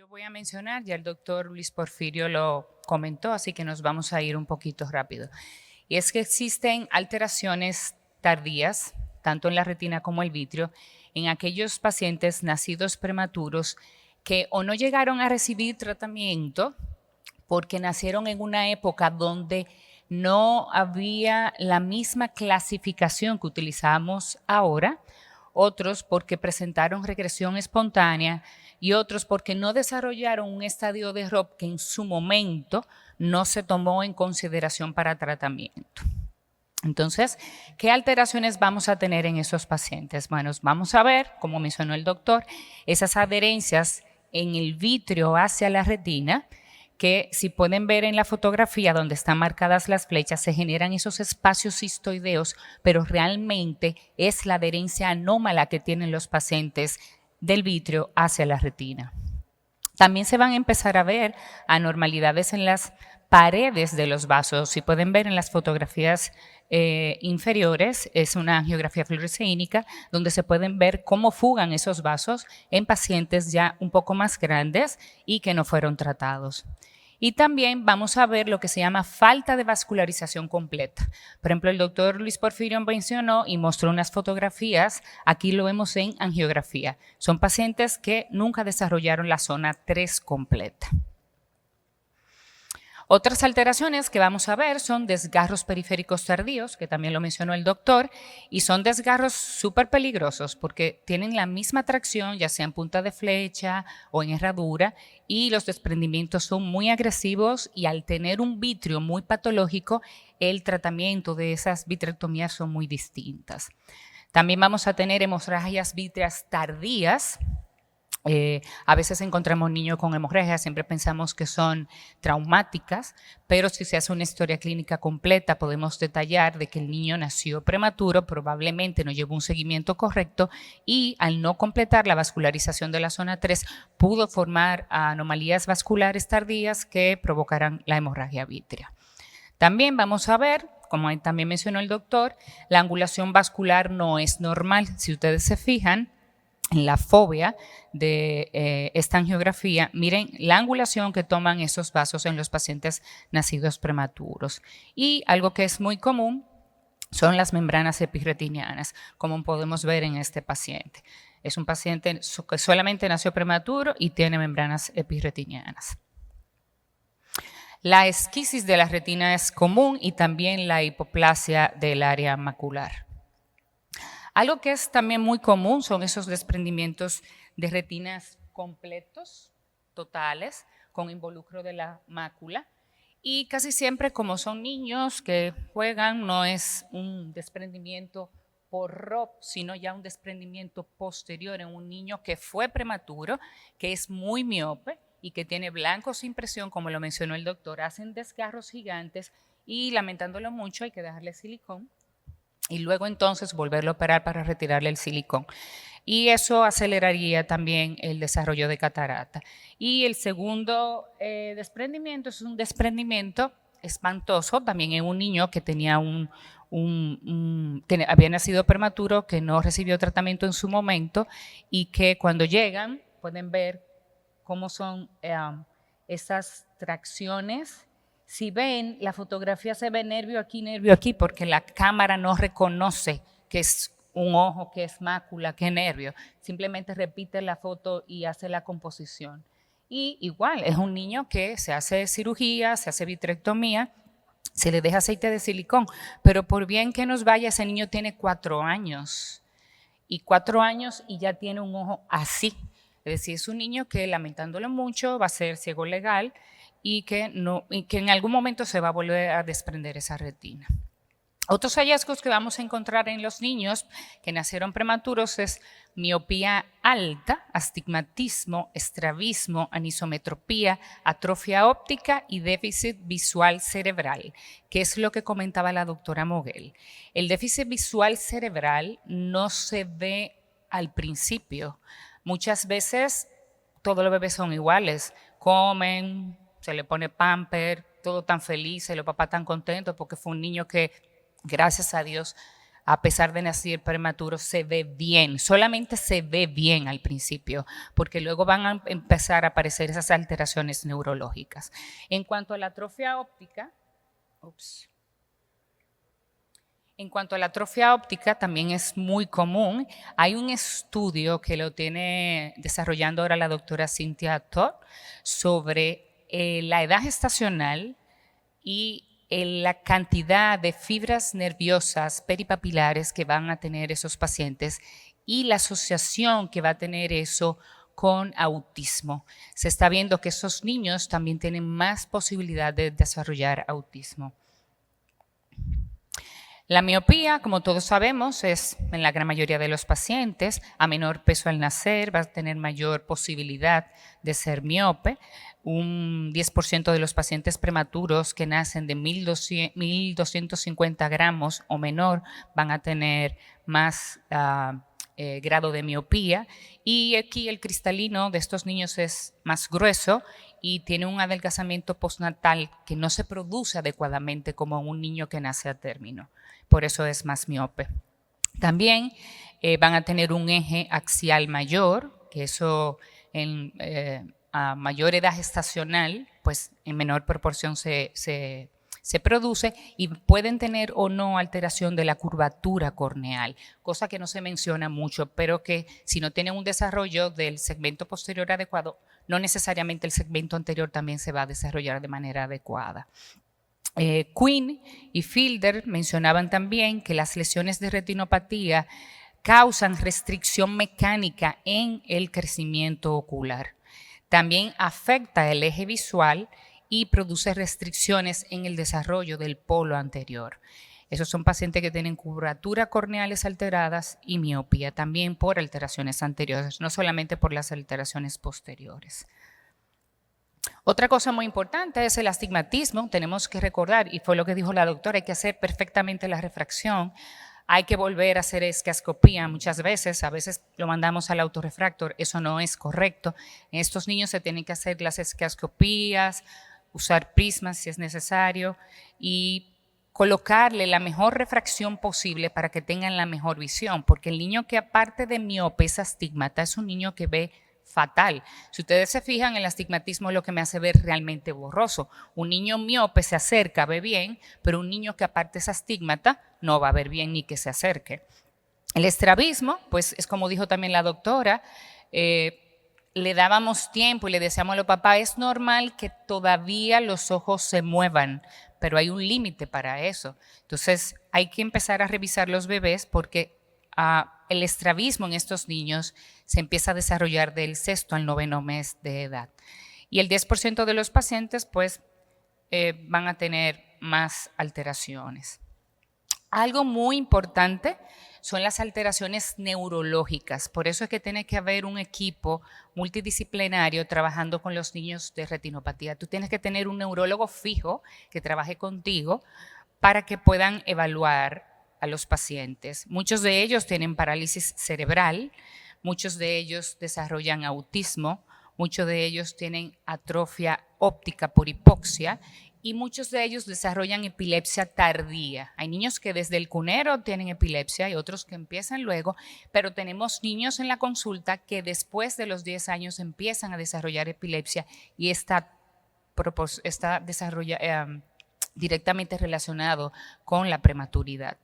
yo voy a mencionar, ya el doctor Luis Porfirio lo comentó, así que nos vamos a ir un poquito rápido. Y es que existen alteraciones tardías, tanto en la retina como el vitrio, en aquellos pacientes nacidos prematuros que o no llegaron a recibir tratamiento porque nacieron en una época donde no había la misma clasificación que utilizamos ahora, otros porque presentaron regresión espontánea y otros porque no desarrollaron un estadio de ROP que en su momento no se tomó en consideración para tratamiento. Entonces, ¿qué alteraciones vamos a tener en esos pacientes? Bueno, vamos a ver, como mencionó el doctor, esas adherencias en el vitrio hacia la retina, que si pueden ver en la fotografía donde están marcadas las flechas, se generan esos espacios cistoideos, pero realmente es la adherencia anómala que tienen los pacientes del vitrio hacia la retina. También se van a empezar a ver anormalidades en las paredes de los vasos. Si pueden ver en las fotografías inferiores, es una angiografía fluoresceínica donde se pueden ver cómo fugan esos vasos en pacientes ya un poco más grandes y que no fueron tratados. Y también vamos a ver lo que se llama falta de vascularización completa. Por ejemplo, el doctor Luis Porfirio mencionó y mostró unas fotografías, aquí lo vemos en angiografía. Son pacientes que nunca desarrollaron la zona 3 completa. Otras alteraciones que vamos a ver son desgarros periféricos tardíos, que también lo mencionó el doctor, y son desgarros súper peligrosos porque tienen la misma tracción, ya sea en punta de flecha o en herradura, y los desprendimientos son muy agresivos y al tener un vitrio muy patológico, el tratamiento de esas vitrectomías son muy distintas. También vamos a tener hemorragias vítreas tardías. A veces encontramos niños con hemorragias, siempre pensamos que son traumáticas, pero si se hace una historia clínica completa podemos detallar de que el niño nació prematuro, probablemente no llevó un seguimiento correcto y al no completar la vascularización de la zona 3 pudo formar anomalías vasculares tardías que provocarán la hemorragia vítrea. También vamos a ver, como también mencionó el doctor, la angulación vascular no es normal. Si ustedes se fijan, en la fobia de esta angiografía, miren la angulación que toman esos vasos en los pacientes nacidos prematuros. Y algo que es muy común son las membranas epirretinianas, como podemos ver en este paciente. Es un paciente que solamente nació prematuro y tiene membranas epirretinianas. La esquisis de la retina es común y también la hipoplasia del área macular. Algo que es también muy común son esos desprendimientos de retinas completos, totales, con involucro de la mácula. Y casi siempre, como son niños que juegan, no es un desprendimiento por ROP, sino ya un desprendimiento posterior en un niño que fue prematuro, que es muy miope y que tiene blancos sin presión, como lo mencionó el doctor, hacen desgarros gigantes y lamentándolo mucho hay que dejarle silicón y luego entonces volverlo a operar para retirarle el silicón. Y eso aceleraría también el desarrollo de catarata. Y el segundo desprendimiento es un desprendimiento espantoso, también en un niño que tenía que había nacido prematuro, que no recibió tratamiento en su momento y que cuando llegan pueden ver cómo son esas tracciones. Si ven, la fotografía se ve nervio aquí, porque la cámara no reconoce que es un ojo, que es mácula, que es nervio. Simplemente repite la foto y hace la composición. Y igual, es un niño que se hace cirugía, se hace vitrectomía, se le deja aceite de silicón, pero por bien que nos vaya, ese niño tiene 4 años. Y 4 años y ya tiene un ojo así. Es decir, es un niño que, lamentándolo mucho, va a ser ciego legal y que en algún momento se va a volver a desprender esa retina. Otros hallazgos que vamos a encontrar en los niños que nacieron prematuros es miopía alta, astigmatismo, estrabismo, anisometropía, atrofia óptica y déficit visual cerebral, que es lo que comentaba la doctora Moguel. El déficit visual cerebral no se ve al principio. Muchas veces todos los bebés son iguales, comen, se le pone pamper, todo tan feliz, los papás tan contentos porque fue un niño que, gracias a Dios, a pesar de nacer prematuro, se ve bien, solamente se ve bien al principio, porque luego van a empezar a aparecer esas alteraciones neurológicas. En cuanto a la atrofia óptica, también es muy común. Hay un estudio que lo tiene desarrollando ahora la doctora Cynthia Todd sobre la edad gestacional y la cantidad de fibras nerviosas peripapilares que van a tener esos pacientes y la asociación que va a tener eso con autismo. Se está viendo que esos niños también tienen más posibilidad de desarrollar autismo. La miopía, como todos sabemos, es en la gran mayoría de los pacientes. A menor peso al nacer va a tener mayor posibilidad de ser miope. Un 10% de los pacientes prematuros que nacen de 1.250 gramos o menor van a tener más grado de miopía. Y aquí el cristalino de estos niños es más grueso y tiene un adelgazamiento postnatal que no se produce adecuadamente como un niño que nace a término. Por eso es más miope. También van a tener un eje axial mayor, que eso a mayor edad gestacional, pues en menor proporción se produce, y pueden tener o no alteración de la curvatura corneal, cosa que no se menciona mucho, pero que si no tienen un desarrollo del segmento posterior adecuado, no necesariamente el segmento anterior también se va a desarrollar de manera adecuada. Quinn y Fielder mencionaban también que las lesiones de retinopatía causan restricción mecánica en el crecimiento ocular. También afecta el eje visual y produce restricciones en el desarrollo del polo anterior. Esos son pacientes que tienen curvatura corneales alteradas y miopía, también por alteraciones anteriores, no solamente por las alteraciones posteriores. Otra cosa muy importante es el astigmatismo. Tenemos que recordar, y fue lo que dijo la doctora, hay que hacer perfectamente la refracción. Hay que volver a hacer esquiascopía muchas veces, a veces lo mandamos al autorrefractor, eso no es correcto. En estos niños se tienen que hacer las esquiascopías, usar prismas si es necesario y colocarle la mejor refracción posible para que tengan la mejor visión, porque el niño que aparte de miope es astigmata es un niño que ve fatal. Si ustedes se fijan, el astigmatismo es lo que me hace ver realmente borroso. Un niño miope se acerca, ve bien, pero un niño que aparte es astigmata no va a ver bien ni que se acerque. El estrabismo, pues es como dijo también la doctora, le dábamos tiempo y le decíamos a los papás, es normal que todavía los ojos se muevan, pero hay un límite para eso. Entonces hay que empezar a revisar los bebés porque el estrabismo en estos niños se empieza a desarrollar del 6º al 9º mes de edad. Y el 10% de los pacientes pues van a tener más alteraciones. Algo muy importante son las alteraciones neurológicas. Por eso es que tiene que haber un equipo multidisciplinario trabajando con los niños de retinopatía. Tú tienes que tener un neurólogo fijo que trabaje contigo para que puedan evaluar a los pacientes. Muchos de ellos tienen parálisis cerebral, muchos de ellos desarrollan autismo, muchos de ellos tienen atrofia óptica por hipoxia y muchos de ellos desarrollan epilepsia tardía. Hay niños que desde el cunero tienen epilepsia y otros que empiezan luego, pero tenemos niños en la consulta que después de los 10 años empiezan a desarrollar epilepsia y está directamente relacionado con la prematuridad.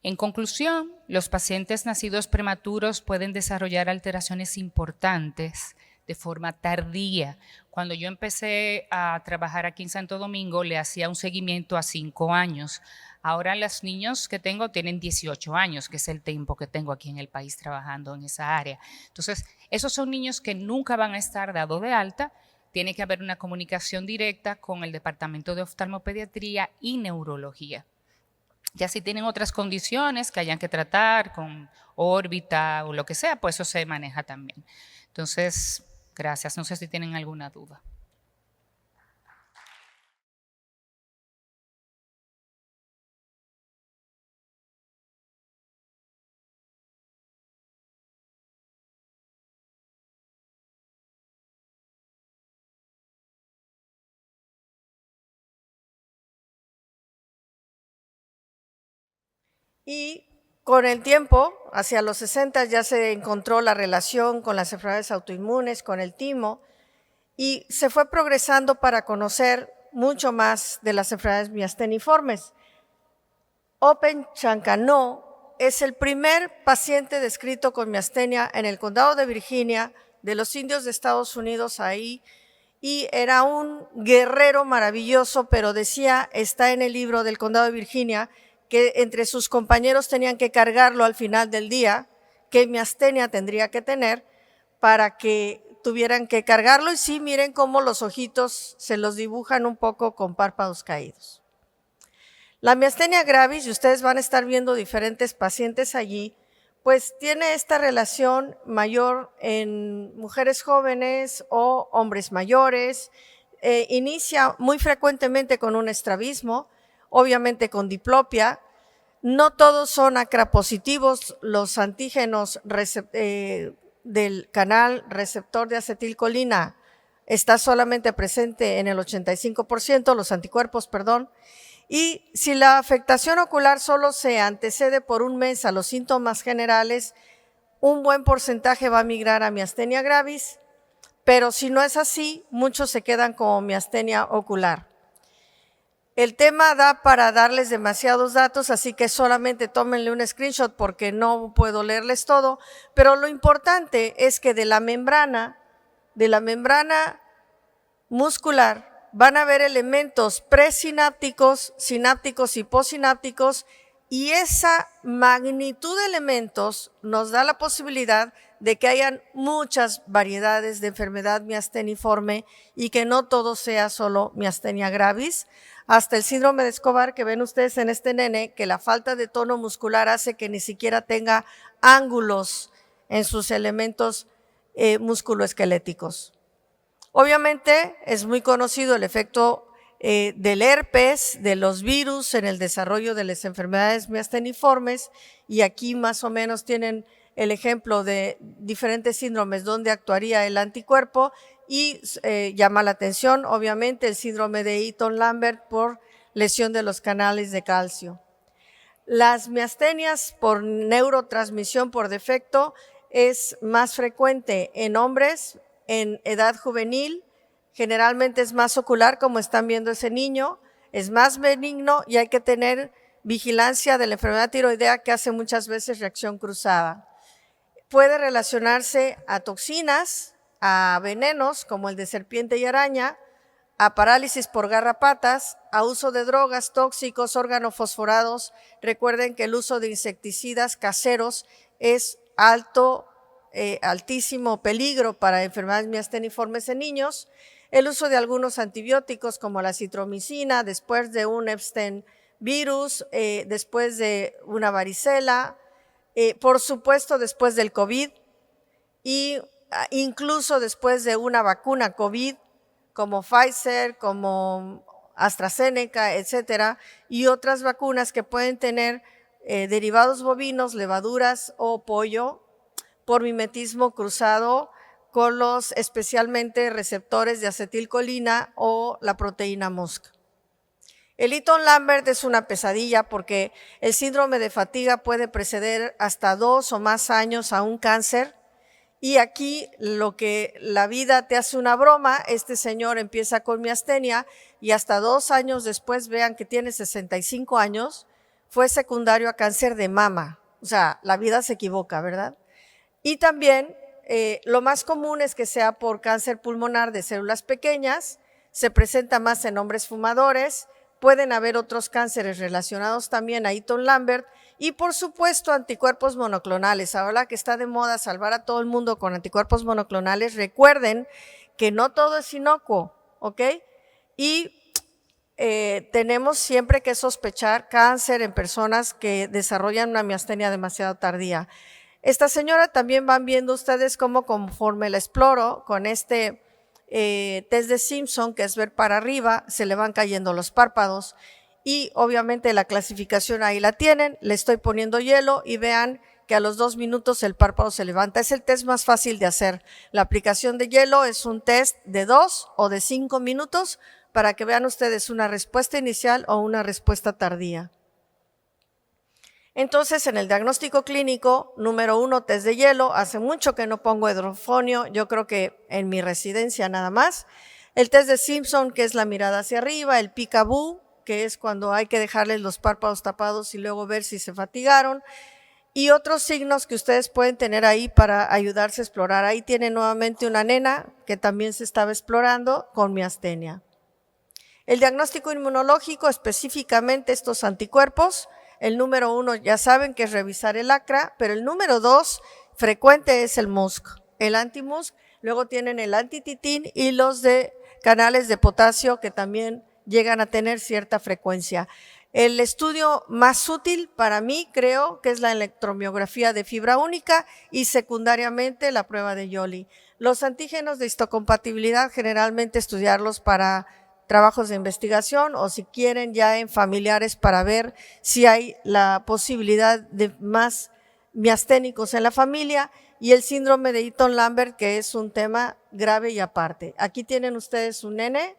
En conclusión, los pacientes nacidos prematuros pueden desarrollar alteraciones importantes de forma tardía. Cuando yo empecé a trabajar aquí en Santo Domingo, le hacía un seguimiento a 5 años. Ahora los niños que tengo tienen 18 años, que es el tiempo que tengo aquí en el país trabajando en esa área. Entonces, esos son niños que nunca van a estar dados de alta. Tiene que haber una comunicación directa con el Departamento de Oftalmopediatría y Neurología. Ya si tienen otras condiciones que hayan que tratar con órbita o lo que sea, pues eso se maneja también. Entonces, gracias. No sé si tienen alguna duda. Y con el tiempo, hacia los 60, ya se encontró la relación con las enfermedades autoinmunes, con el timo, y se fue progresando para conocer mucho más de las enfermedades miasteniformes. Open Chancano es el primer paciente descrito con miastenia en el condado de Virginia, de los indios de Estados Unidos ahí, y era un guerrero maravilloso, pero decía, está en el libro del condado de Virginia, que entre sus compañeros tenían que cargarlo al final del día, qué miastenia tendría que tener para que tuvieran que cargarlo. Y sí, miren cómo los ojitos se los dibujan un poco con párpados caídos. La miastenia gravis, y ustedes van a estar viendo diferentes pacientes allí, pues tiene esta relación mayor en mujeres jóvenes o hombres mayores. Inicia muy frecuentemente con un estrabismo, obviamente con diplopia. No todos son acrapositivos, los antígenos del canal receptor de acetilcolina está solamente presente en el 85%, los anticuerpos, perdón. Y si la afectación ocular solo se antecede por un mes a los síntomas generales, un buen porcentaje va a migrar a miastenia gravis, pero si no es así, muchos se quedan como miastenia ocular. El tema da para darles demasiados datos, así que solamente tómenle un screenshot porque no puedo leerles todo, pero lo importante es que de la membrana muscular van a haber elementos presinápticos, sinápticos y postsinápticos, y esa magnitud de elementos nos da la posibilidad de que hayan muchas variedades de enfermedad miasteniforme y que no todo sea solo miastenia gravis. Hasta el síndrome de Escobar que ven ustedes en este nene, que la falta de tono muscular hace que ni siquiera tenga ángulos en sus elementos musculoesqueléticos. Obviamente es muy conocido el efecto del herpes, de los virus en el desarrollo de las enfermedades miasteniformes, y aquí más o menos tienen el ejemplo de diferentes síndromes donde actuaría el anticuerpo, y llama la atención obviamente el síndrome de Eaton-Lambert por lesión de los canales de calcio. Las miastenias por neurotransmisión por defecto es más frecuente en hombres en edad juvenil, generalmente es más ocular, como están viendo ese niño, es más benigno y hay que tener vigilancia de la enfermedad tiroidea que hace muchas veces reacción cruzada. Puede relacionarse a toxinas, a venenos como el de serpiente y araña, a parálisis por garrapatas, a uso de drogas tóxicos, organofosforados. Recuerden que el uso de insecticidas caseros es altísimo peligro para enfermedades miasteniformes en niños. El uso de algunos antibióticos como la citromicina después de un Epstein virus, después de una varicela, por supuesto después del COVID y incluso después de una vacuna COVID como Pfizer, como AstraZeneca, etcétera, y otras vacunas que pueden tener derivados bovinos, levaduras o pollo por mimetismo cruzado con los especialmente receptores de acetilcolina o la proteína mosca. El Eaton-Lambert es una pesadilla porque el síndrome de fatiga puede preceder hasta 2 o más años a un cáncer, y aquí lo que la vida te hace una broma, este señor empieza con miastenia y hasta 2 años después, vean que tiene 65 años, fue secundario a cáncer de mama. O sea, la vida se equivoca, ¿verdad? Y también lo más común es que sea por cáncer pulmonar de células pequeñas, se presenta más en hombres fumadores, pueden haber otros cánceres relacionados también a Eaton-Lambert y por supuesto anticuerpos monoclonales. Ahora que está de moda salvar a todo el mundo con anticuerpos monoclonales, recuerden que no todo es inocuo, ¿ok? Y tenemos siempre que sospechar cáncer en personas que desarrollan una miastenia demasiado tardía. Esta señora también van viendo ustedes cómo conforme la exploro con este test de Simpson, que es ver para arriba, se le van cayendo los párpados y obviamente la clasificación ahí la tienen. Le estoy poniendo hielo y vean que a los 2 minutos el párpado se levanta. Es el test más fácil de hacer. La aplicación de hielo es un test de 2 o de 5 minutos para que vean ustedes una respuesta inicial o una respuesta tardía. Entonces, en el diagnóstico clínico, número 1, test de hielo. Hace mucho que no pongo hidrofonio, yo creo que en mi residencia nada más. El test de Simpson, que es la mirada hacia arriba. El peekaboo, que es cuando hay que dejarles los párpados tapados y luego ver si se fatigaron. Y otros signos que ustedes pueden tener ahí para ayudarse a explorar. Ahí tiene nuevamente una nena que también se estaba explorando con miastenia. El diagnóstico inmunológico, específicamente estos anticuerpos. El número 1 ya saben que es revisar el ACRA, pero el número 2 frecuente es el MuSK, el anti-MuSK. Luego tienen el antititin y los de canales de potasio que también llegan a tener cierta frecuencia. El estudio más útil para mí creo que es la electromiografía de fibra única y secundariamente la prueba de Yoli. Los antígenos de histocompatibilidad generalmente estudiarlos para trabajos de investigación o si quieren ya en familiares para ver si hay la posibilidad de más miasténicos en la familia, y el síndrome de Eaton-Lambert, que es un tema grave y aparte. Aquí tienen ustedes un nene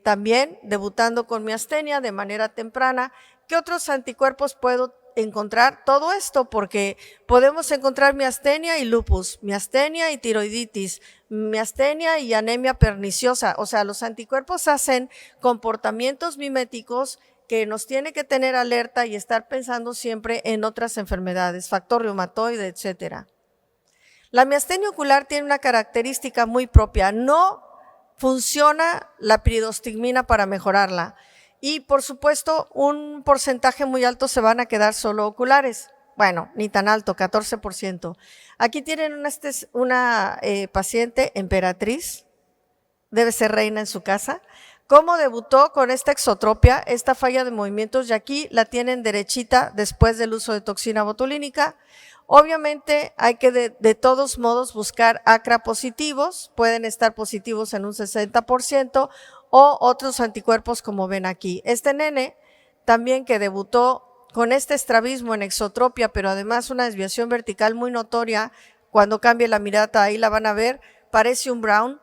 también debutando con miastenia de manera temprana. ¿Qué otros anticuerpos puedo encontrar? Todo esto, porque podemos encontrar miastenia y lupus, miastenia y tiroiditis, miastenia y anemia perniciosa. O sea, los anticuerpos hacen comportamientos miméticos que nos tiene que tener alerta y estar pensando siempre en otras enfermedades, factor reumatoide, etcétera. La miastenia ocular tiene una característica muy propia. No funciona la piridostigmina para mejorarla. Y por supuesto, un porcentaje muy alto se van a quedar solo oculares. Bueno, ni tan alto, 14%. Aquí tienen una paciente emperatriz, debe ser reina en su casa. ¿Cómo debutó con esta exotropia, esta falla de movimientos? Y aquí la tienen derechita después del uso de toxina botulínica. Obviamente hay que de todos modos buscar ACRA positivos, pueden estar positivos en un 60%, o otros anticuerpos como ven aquí. Este nene también que debutó con este estrabismo en exotropia, pero además una desviación vertical muy notoria, cuando cambie la mirada ahí la van a ver, parece un Brown.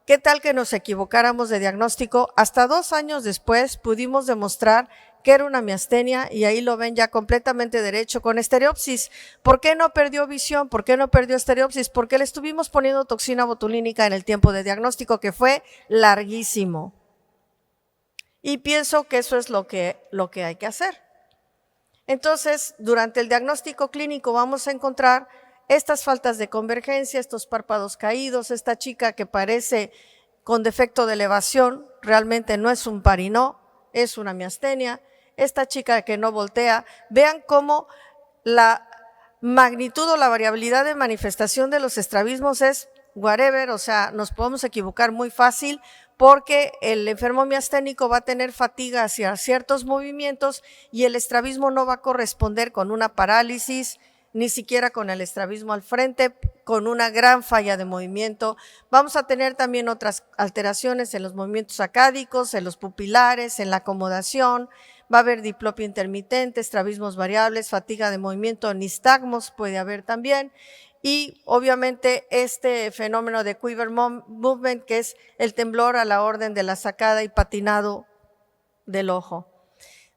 ¿Qué tal que nos equivocáramos de diagnóstico? Hasta 2 años después pudimos demostrar que era una miastenia y ahí lo ven ya completamente derecho con estereopsis. ¿Por qué no perdió visión? ¿Por qué no perdió estereopsis? Porque le estuvimos poniendo toxina botulínica en el tiempo de diagnóstico, que fue larguísimo. Y pienso que eso es lo que hay que hacer. Entonces, durante el diagnóstico clínico vamos a encontrar estas faltas de convergencia, estos párpados caídos, esta chica que parece con defecto de elevación, realmente no es un parinó, es una miastenia. Esta chica que no voltea, vean cómo la magnitud o la variabilidad de manifestación de los estrabismos es whatever, o sea, nos podemos equivocar muy fácil porque el enfermo miasténico va a tener fatiga hacia ciertos movimientos y el estrabismo no va a corresponder con una parálisis, ni siquiera con el estrabismo al frente, con una gran falla de movimiento. Vamos a tener también otras alteraciones en los movimientos acádicos, en los pupilares, en la acomodación. Va a haber diplopia intermitente, estrabismos variables, fatiga de movimiento, nistagmos puede haber también. Y obviamente este fenómeno de quiver movement, que es el temblor a la orden de la sacada y patinado del ojo.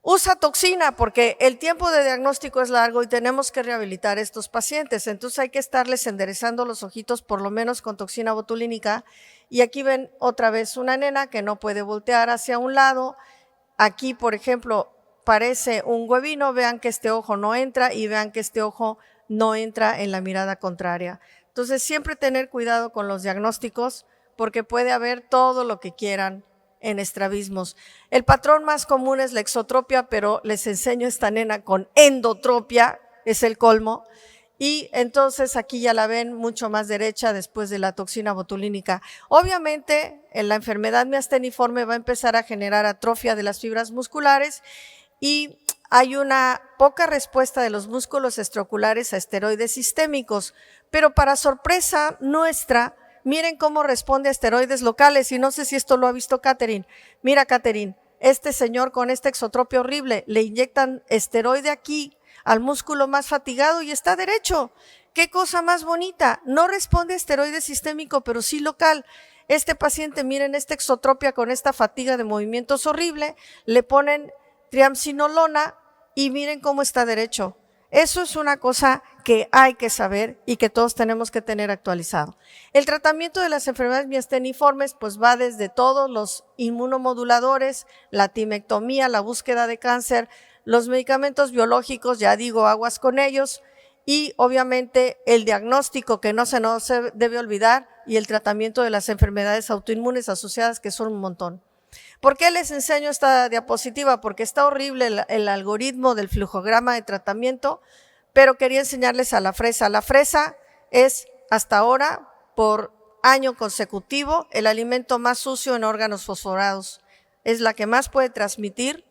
Usa toxina porque el tiempo de diagnóstico es largo y tenemos que rehabilitar a estos pacientes. Entonces hay que estarles enderezando los ojitos por lo menos con toxina botulínica. Y aquí ven otra vez una nena que no puede voltear hacia un lado. Aquí, por ejemplo, parece un huevino. Vean que este ojo no entra y vean que este ojo no entra en la mirada contraria. Entonces siempre tener cuidado con los diagnósticos porque puede haber todo lo que quieran en estrabismos. El patrón más común es la exotropia, pero les enseño esta nena con endotropia, es el colmo. Y entonces aquí ya la ven mucho más derecha después de la toxina botulínica. Obviamente, en la enfermedad miasteniforme va a empezar a generar atrofia de las fibras musculares y hay una poca respuesta de los músculos extraoculares a esteroides sistémicos, pero para sorpresa nuestra, miren cómo responde a esteroides locales, y no sé si esto lo ha visto Catherine. Mira, Catherine, este señor con esta exotropia horrible, le inyectan esteroide aquí al músculo más fatigado y está derecho. ¡Qué cosa más bonita! No responde a esteroide sistémico, pero sí local. Este paciente, miren, esta exotropia con esta fatiga de movimientos horrible, le ponen triamcinolona y miren cómo está derecho. Eso es una cosa que hay que saber y que todos tenemos que tener actualizado. El tratamiento de las enfermedades miasteniformes pues va desde todos los inmunomoduladores, la timectomía, la búsqueda de cáncer, los medicamentos biológicos, ya digo, aguas con ellos, y obviamente el diagnóstico que no se nos debe olvidar y el tratamiento de las enfermedades autoinmunes asociadas, que son un montón. ¿Por qué les enseño esta diapositiva? Porque está horrible el algoritmo del flujograma de tratamiento, pero quería enseñarles a la fresa. La fresa es hasta ahora, por año consecutivo, el alimento más sucio en órganos fosforados. Es la que más puede transmitir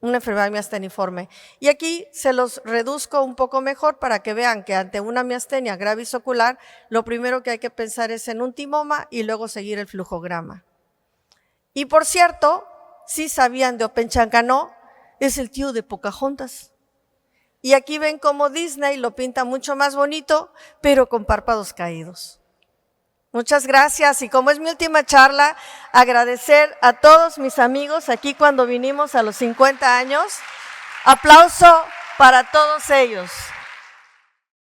una enfermedad miasteniforme. Y aquí se los reduzco un poco mejor para que vean que ante una miastenia gravis ocular, lo primero que hay que pensar es en un timoma y luego seguir el flujograma. Y por cierto, si sabían de Opechancanough, es el tío de Pocahontas. Y aquí ven cómo Disney lo pinta mucho más bonito, pero con párpados caídos. Muchas gracias, y como es mi última charla, agradecer a todos mis amigos aquí cuando vinimos a los 50 años. Aplauso para todos ellos.